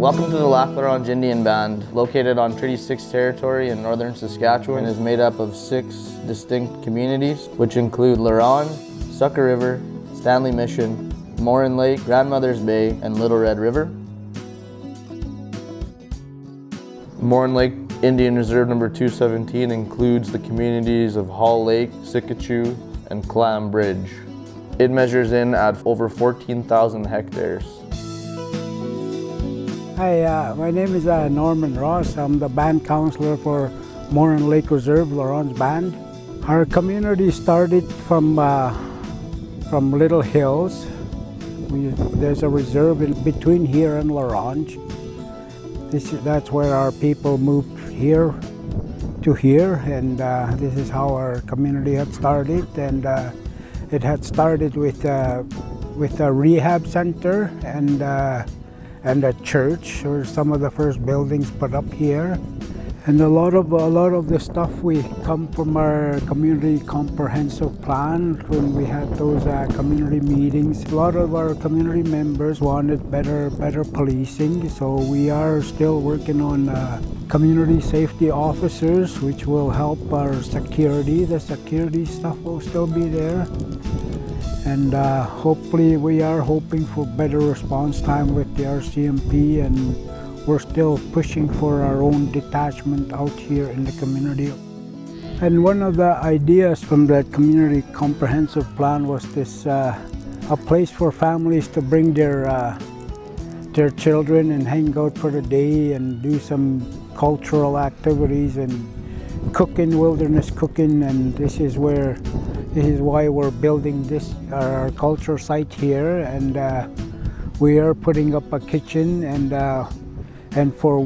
Welcome to the Lac La Ronge Indian Band, located on Treaty 6 territory in northern Saskatchewan, and is made up of 6 distinct communities, which include La Ronge, Sucker River, Stanley Mission, Morin Lake, Grandmother's Bay, and Little Red River. Morin Lake Indian Reserve number 217 includes the communities of Hall Lake, Sikichu, and Clam Bridge. It measures in at over 14,000 hectares. Hi, my name is Norman Ross. I'm the band counselor for Morin Lake Reserve La Ronge Band. Our community started from Little Hills. There's a reserve in between here and La Ronge. That's where our people moved here to here, and this is how our community had started. And it had started with a rehab center and a church, or some of the first buildings put up here. And a lot of the stuff we come from our community comprehensive plan. When we had those community meetings, a lot of our community members wanted better policing. So we are still working on community safety officers, which will help our security. The security stuff will still be there. And hopefully we are hoping for better response time with the RCMP, and we're still pushing for our own detachment out here in the community. And one of the ideas from the community comprehensive plan was this, a place for families to bring their children and hang out for the day and do some cultural activities and cooking, wilderness cooking. And this is why we're building our culture site here, and we are putting up a kitchen, and for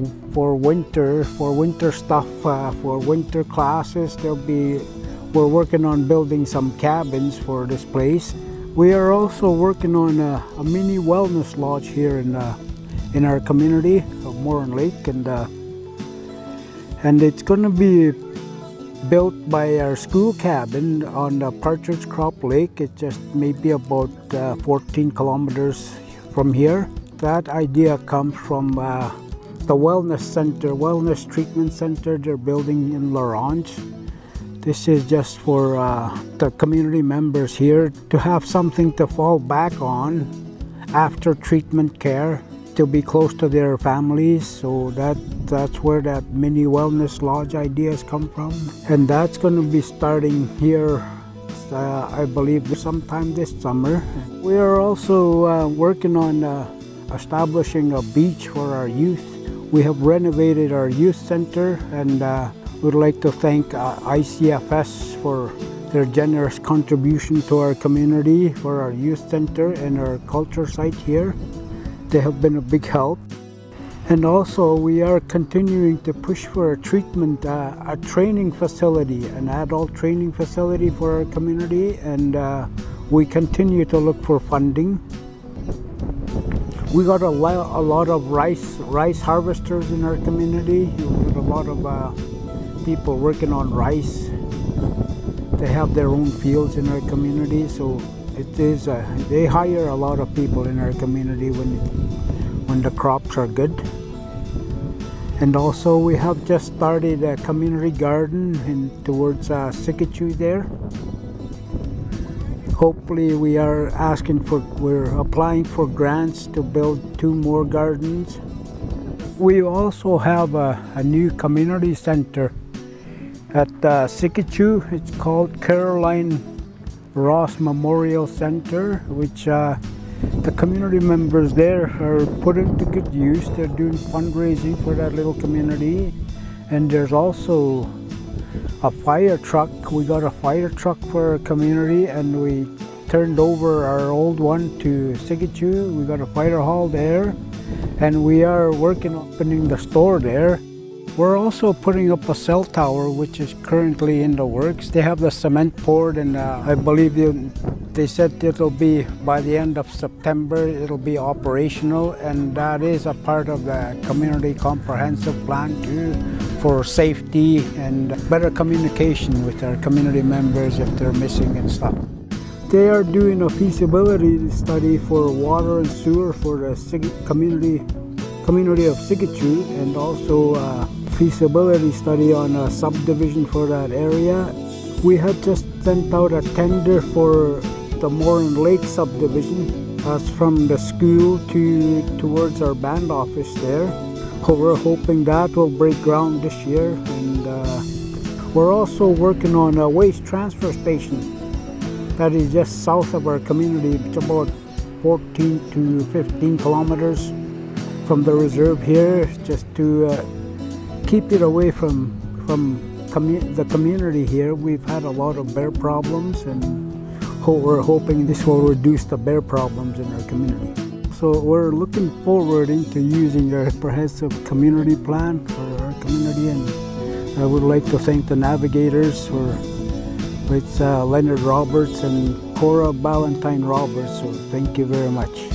winter stuff, for winter classes, we're working on building some cabins for this place. We are also working on a mini wellness lodge here in our community of Morin Lake, and it's going to be built by our school cabin on the Partridge Crop Lake. It's just maybe about 14 kilometers from here. That idea comes from the wellness treatment center they're building in La Ronge. This is just for the community members here to have something to fall back on after treatment care, to be close to their families. So that's where that mini wellness lodge ideas come from. And that's going to be starting here, I believe, sometime this summer. We are also working on establishing a beach for our youth. We have renovated our youth center, and we'd like to thank ICFS for their generous contribution to our community for our youth center and our culture site here. They have been a big help. And also we are continuing to push for a training facility, an adult training facility for our community, and we continue to look for funding. We got a lot of rice harvesters in our community. We got a lot of people working on rice. They have their own fields in our community, so they hire a lot of people in our community when the crops are good. And also we have just started a community garden towards Sikichu there. Hopefully we're applying for grants to build 2 more gardens. We also have a new community center at Sikichu. It's called Caroline Ross Memorial Center, which the community members there are putting to good use. They're doing fundraising for that little community. And there's also a fire truck. We got a fire truck for our community, and we turned over our old one to Sikichu. We got a fire hall there, and we are working on opening the store there. We're also putting up a cell tower, which is currently in the works. They have the cement poured, and I believe they said it'll be by the end of September, it'll be operational, and that is a part of the community comprehensive plan too, for safety and better communication with our community members if they're missing and stuff. They are doing a feasibility study for water and sewer for the community community of Sigichu, and also a feasibility study on a subdivision for that area. We had just sent out a tender for the Morin Lake subdivision. That's from the school towards our band office there. We're hoping that will break ground this year, and we're also working on a waste transfer station that is just south of our community. It's about 14 to 15 kilometers from the reserve here, just to keep it away from the community here. We've had a lot of bear problems, and we're hoping this will reduce the bear problems in our community. So we're looking forward into using our comprehensive community plan for our community, and I would like to thank the navigators for it's Leonard Roberts and Cora Ballantyne Roberts, so thank you very much.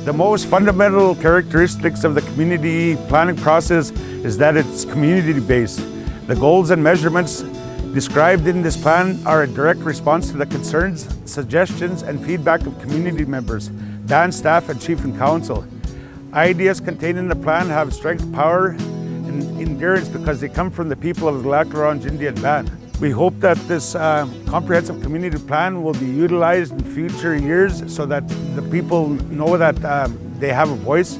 The most fundamental characteristics of the community planning process is that it's community-based. The goals and measurements described in this plan are a direct response to the concerns, suggestions, and feedback of community members, band staff, and chief and council. Ideas contained in the plan have strength, power, and endurance because they come from the people of the Lac La Ronge Indian Band. We hope that this comprehensive community plan will be utilized in future years so that the people know that they have a voice.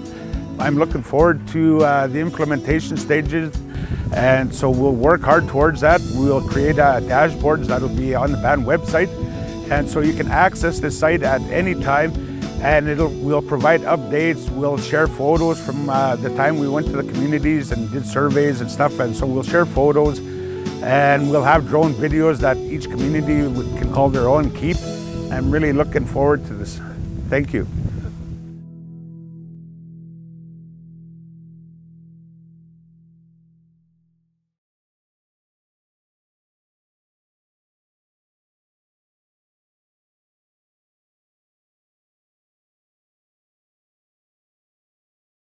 I'm looking forward to the implementation stages, and so we'll work hard towards that. We'll create dashboards that'll be on the band website, and so you can access this site at any time, and we'll provide updates. We'll share photos from the time we went to the communities and did surveys and stuff, and so we'll share photos, and we'll have drone videos that each community can call their own and keep. I'm really looking forward to this. Thank you.